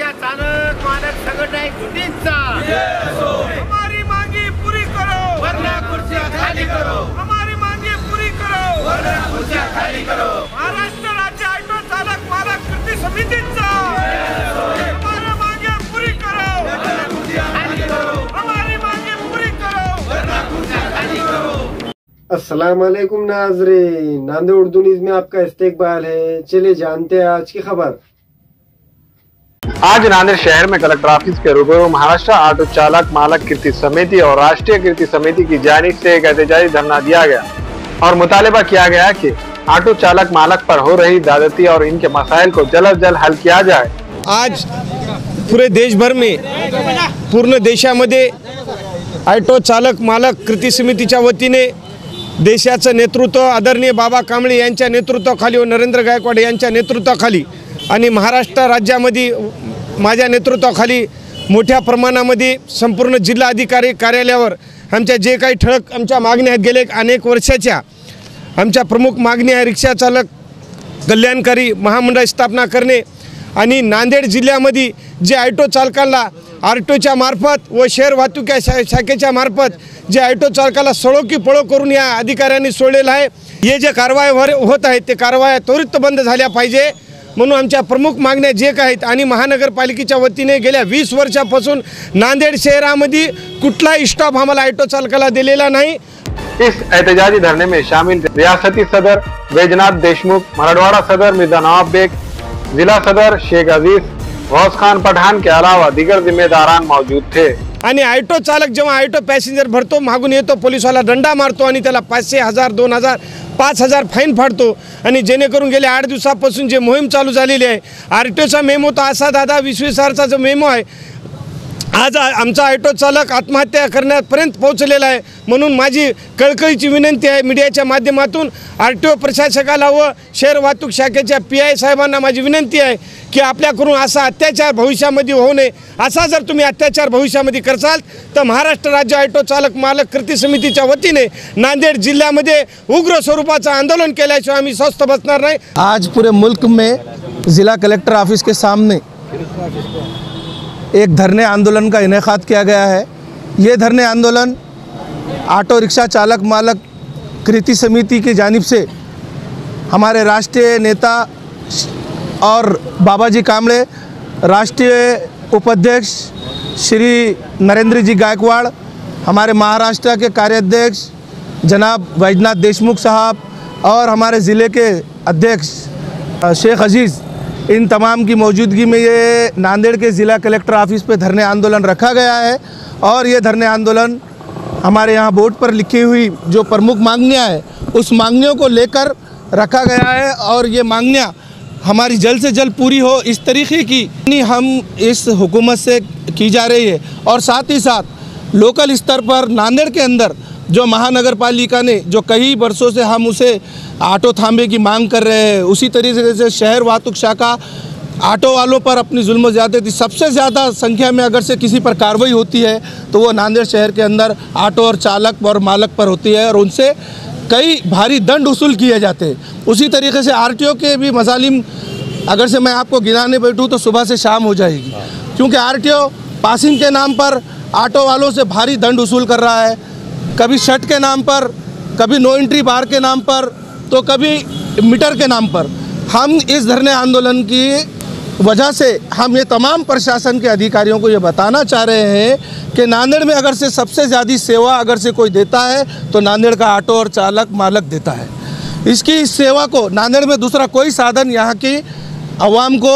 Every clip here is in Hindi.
रिक्षा चालक मालक संघटना युतीचा हमारी मांगे पूरी करो वरना कुर्सियां खाली करो, हमारी मांगे पूरी करो वरना कुर्सियां खाली करो। महाराष्ट्र राज्य ऑटो चालक मालक कृती समितीचा हमारी मांगे पूरी करो वरना कुर्सियां खाली करो, हमारी मांगे पूरी करो वरना कुर्सियां खाली करो। अस्सलाम वालेकुम नाज़रीन, नांदेड़ उर्दू न्यूज़ में आपका इस्तकबाल है। चलिए जानते हैं आज की खबर। आज नांदेड़ शहर में कलेक्टर ऑफिस के रूबरू महाराष्ट्र ऑटो चालक मालक कृति समिति और राष्ट्रीय कृति समिति की जानिब से एक एहतजाजी धरना दिया गया और मुतालिबा किया गया कि ऑटो चालक मालक पर हो रही ज्यादती और इनके मसाइल को जल्द अज जल्द हल किया जाए। आज पुरे देशभर में पूर्ण देशामध्ये ऑटो चालक मालक कृती समितीच्या वतीने देशाचं नेतृत्व आदरणीय बाबा कांबळे यांच्या नेतृत्वाखाली व नरेंद्र गायकवाड यांच्या नेतृत्वाखाली आणि महाराष्ट्र राज्यामध्ये माझ्या नेतृत्वाखाली मोठ्या प्रमाणामध्ये संपूर्ण जिल्हाधिकारी कार्यालयावर आमच्या जे काही ठळक आमच्या मागण्या आहेत गेले अनेक वर्षाच्या आमच्या प्रमुख मागण्या आहे रिक्षा चालक कल्याणकारी महामंडळ स्थापना करणे आणि नांदेड जिल्ह्यामध्ये जे ऑटो चालकांना आरटीओच्या मार्फत व शहर वाहतूक शाखेच्या मार्फत जे ऑटो चालकाला सळो की पळो करून या अधिकाऱ्यांनी सोडलेलं आहे, हे जे कारवाई होत आहेत ते कारवाया त्वरित बंद झाल्या पाहिजे म्हणून आमच्या प्रमुख मागण्या जे काही आहेत। आणि महानगरपालिकेच्या वतीने गेल्या 20 वर्षापासून नांदेड शहरामध्ये कुठलाही स्टॉप आम्हाला ऑटो चालकाला दिलेला नाही। इस एहतजाजी धरने में शामिल रियासती सदर बैजनाथ देशमुख, मराठवाड़ा सदर मिर्जा नवाब बेग, जिला सदर शेख अजीज, गौस खान पठान के अलावा दीगर जिम्मेदारान मौजूद थे। आणि ऑटो चालक जेव्हा ऑटो पॅसेंजर भरतो मागून येतो पोलिसवाला दंडा मारतो आणि त्याला 500, 1000, 2000, 5000 फाईन फाडतो आणि जेणेकरून गेल्या 8 दिवसापासून जे मोहीम चालू झालेली आहे आरटीओचा मेमो तो असा दादा 20,000चा जो मेमो आहे आज आमचा ऑटो चालक आत्महत्या करण्यापर्यंत पोहोचलेला आहे। म्हणून माझी कळकळीची विनंती आहे मीडियाच्या माध्यमातून आरटीओ प्रशासकाला व शहर वाहतूक शाखेच्या PI साहेबांना माझी विनंती आहे की आपल्याकडून असा अत्याचार भविष्यामध्ये होऊ नये। असा जर तुम्ही अत्याचार भविष्यामध्ये करसाल तर महाराष्ट्र राज्य ऑटो चालक मालक कृती समितीच्या वतीने नांदेड जिल्ह्यामध्ये उग्र स्वरूपाचं आंदोलन केल्याशिवाय आम्ही स्वस्थ बसणार नाही। आज पूरे मुल्क में जिला कलेक्टर ऑफिस के सामने एक धरने आंदोलन का इनेकाद किया गया है। ये धरने आंदोलन ऑटो रिक्शा चालक मालक कृति समिति की जानिब से हमारे राष्ट्रीय नेता और बाबाजी कांबळे, राष्ट्रीय उपाध्यक्ष श्री नरेंद्र जी गायकवाड़, हमारे महाराष्ट्र के कार्याध्यक्ष जनाब बैजनाथ देशमुख साहब और हमारे ज़िले के अध्यक्ष शेख अजीज़, इन तमाम की मौजूदगी में ये नांदेड़ के ज़िला कलेक्टर ऑफिस पे धरने आंदोलन रखा गया है। और ये धरने आंदोलन हमारे यहाँ बोर्ड पर लिखी हुई जो प्रमुख मांगनियाँ हैं उस मांगनियों को लेकर रखा गया है और ये मांगनियाँ हमारी जल्द से जल्द पूरी हो इस तरीके की हम इस हुकूमत से की जा रही है। और साथ ही साथ लोकल स्तर पर नांदेड़ के अंदर जो महानगर पालिका ने जो कई वर्षों से हम उसे ऑटो थांबे की मांग कर रहे हैं, उसी तरीके से शहर वाहतूक शाखा ऑटो वालों पर अपनी जुल्म ज़्यादती सबसे ज़्यादा संख्या में अगर से किसी पर कार्रवाई होती है तो वो नांदेड़ शहर के अंदर ऑटो और चालक और मालक पर होती है और उनसे कई भारी दंड वसूल किए जाते हैं। उसी तरीके से आरटीओ के भी मजालिम अगर से मैं आपको गिनाने बैठूँ तो सुबह से शाम हो जाएगी, क्योंकि आरटीओ पासिंग के नाम पर ऑटो वालों से भारी दंड वसूल कर रहा है, कभी शर्ट के नाम पर, कभी नो एंट्री बार के नाम पर, तो कभी मीटर के नाम पर। हम इस धरने आंदोलन की वजह से हम ये तमाम प्रशासन के अधिकारियों को ये बताना चाह रहे हैं कि नांदेड़ में अगर से सबसे ज़्यादा सेवा अगर से कोई देता है तो नांदेड़ का ऑटो और चालक मालक देता है। इसकी इस सेवा को नांदेड़ में दूसरा कोई साधन यहाँ की आवाम को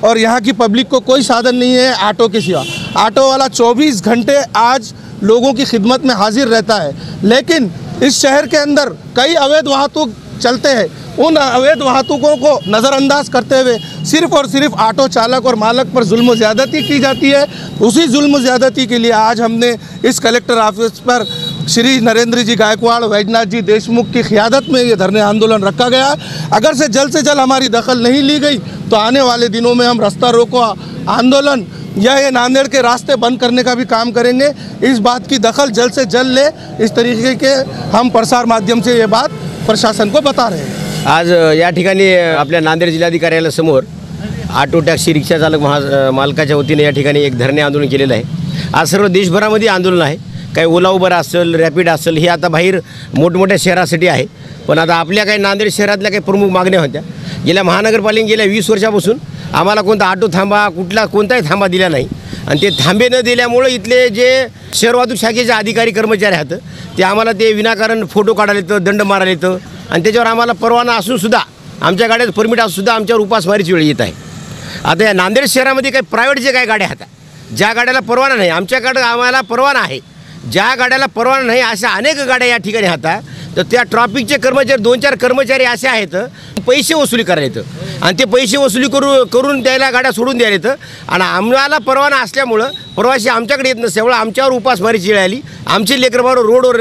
और यहाँ की पब्लिक को कोई साधन नहीं है ऑटो के सिवा। ऑटो वाला 24 घंटे आज लोगों की खिदमत में हाजिर रहता है, लेकिन इस शहर के अंदर कई अवैध वाहतूक चलते हैं। उन अवैध वाहतूकों को नज़रअंदाज करते हुए सिर्फ़ और सिर्फ ऑटो चालक और मालक पर जुल्म ज़्यादती की जाती है। उसी जुल्म ज़्यादती के लिए आज हमने इस कलेक्टर ऑफिस पर श्री नरेंद्र जी गायकवाड़, बैजनाथ जी देशमुख की क़ियादत में ये धरने आंदोलन रखा गया। अगर से जल्द हमारी दखल नहीं ली गई तो आने वाले दिनों में हम रास्ता रोको आंदोलन या ये नांदेड़ के रास्ते बंद करने का भी काम करेंगे। इस बात की दखल जल्द से जल्द ले, इस तरीके के हम प्रसार माध्यम से ये बात प्रशासन को बता रहे हैं। आज या ठिकाणी आपल्या नांदेड जिल्हाधिकार्यालयासमोर ऑटो टॅक्सी रिक्षा चालक मालकाच्या वतीने या ठिकाणी एक धरणे आंदोलन केलेलं आहे। आज सर्व देशभरामध्ये आंदोलन आहे। काही ओला उबर असेल, रॅपिड असेल, हे आता बाहेर मोठमोठ्या शहरासाठी आहे। पण आता आपल्या काही नांदेड शहरातल्या काही प्रमुख मागण्या होत्या। गेल्या महानगरपालिकेने गेल्या 20 वर्षापासून आम्हाला कोणता ऑटो थांबा, कोणताही थांबा दिला नाही आणि ते थांबे न दिल्यामुळे इथले जे शहर वाहतूक शाखेचे अधिकारी कर्मचारी आहेत ते आम्हाला ते विनाकारण फोटो काढायला येतं, दंड मारायला येतं आणि त्याच्यावर आम्हाला परवाना असूनसुद्धा, आमच्या गाड्यात परमिट असूनसुद्धा आमच्यावर उपासमारीची वेळ येत आहे। आता या नांदेड शहरामध्ये काही प्रायव्हेट जे काही गाड्या आहेत, ज्या गाड्याला परवाना नाही, आमच्याकडे आम्हाला परवाना आहे, ज्या गाड्याला परवाना नाही अशा अनेक गाड्या या ठिकाणी आहेत। तर त्या ट्रॅफिकचे कर्मचारी 2-4 कर्मचारी असे आहेत पैसे वसुली करायला येतं आणि ते पैसे वसुली करून त्याला गाड्या सोडून द्यायला येतं आणि आम्हाला परवाना असल्यामुळं प्रवासी आमच्याकडे येत नसल्यामुळं आमच्यावर उपासमारीची वेळ आली। आमचे लेकरबाळ रोडवर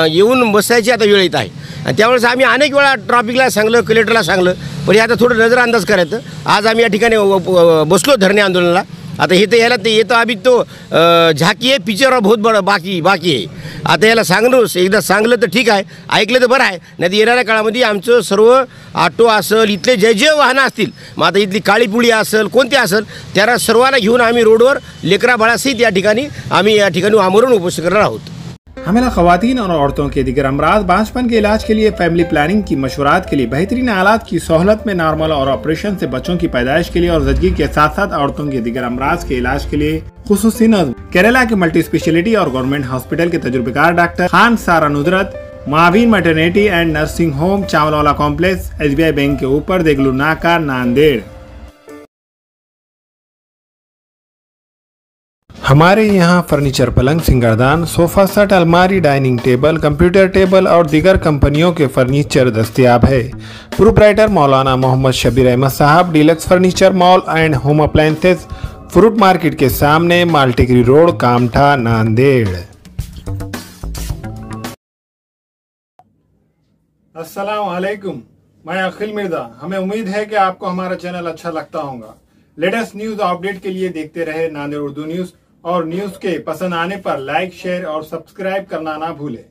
येऊन बसायची आता वेळ येत आहे आणि त्यावेळेस आम्ही अनेक वेळा ट्रॅफिकला सांगलं, कलेक्टरला सांगलं, पण आता थोडं नजरअंदाज करायचं। आज आम्ही या ठिकाणी बसलो धरणे आंदोलनाला। आता हे तर याला ते येतं अभी तो झाकी आहे, पिक्चर बहुत बडा बाकी आहे। आता याला एकदा सांगलं तर ठीक आहे, ऐकलं तर बरं आहे, नाही तर येणाऱ्या काळामध्ये आमचं सर्व ऑटो असेल, इथले जे वाहनं असतील, मग आता इथली काळीपुळी असेल, कोणते असेल, त्याला सर्वांना घेऊन आम्ही रोडवर लेकरा बाळासहित या ठिकाणी आमरण उपोषण करणार आहोत। हमेला ख़वातीन और औरतों के दिगर अमराज, बांझपन के इलाज के लिए, फैमिली प्लानिंग की मशवरात के लिए, बेहतरीन आलात की सहूलत में, नॉर्मल और ऑपरेशन से बच्चों की पैदाइश के लिए और ज़चगी के साथ साथ औरतों के दिगर अमराज के इलाज के लिए खुसूसी नज़्म केरला के मल्टी स्पेशलिटी और गवर्नमेंट हॉस्पिटल के तजुर्बेकार डॉक्टर खान सारा नुजरत, मावीन maternity and nursing home, Chawalwala complex, SBI bank के ऊपर, देगलू नाका, नांदेड़। हमारे यहाँ फर्नीचर, पलंग, सिंगारदान, सोफा सेट, अलमारी, डाइनिंग टेबल, कंप्यूटर टेबल और दीगर कंपनियों के फर्नीचर दस्तियाब है। प्रोप्राइटर मौलाना मोहम्मद शबीर अहमद साहब, deluxe furniture mall and home appliances, fruit market के सामने, माल्टीगिरी रोड, कामठा, नांदेड़। अस्सलाम वालेकुम, मैं अखिल मिर्जा। हमें उम्मीद है कि आपको हमारा चैनल अच्छा लगता होगा। लेटेस्ट न्यूज अपडेट के लिए देखते रहे नांदेड़ उर्दू न्यूज और न्यूज के पसंद आने पर लाइक, शेयर और सब्सक्राइब करना ना भूलें।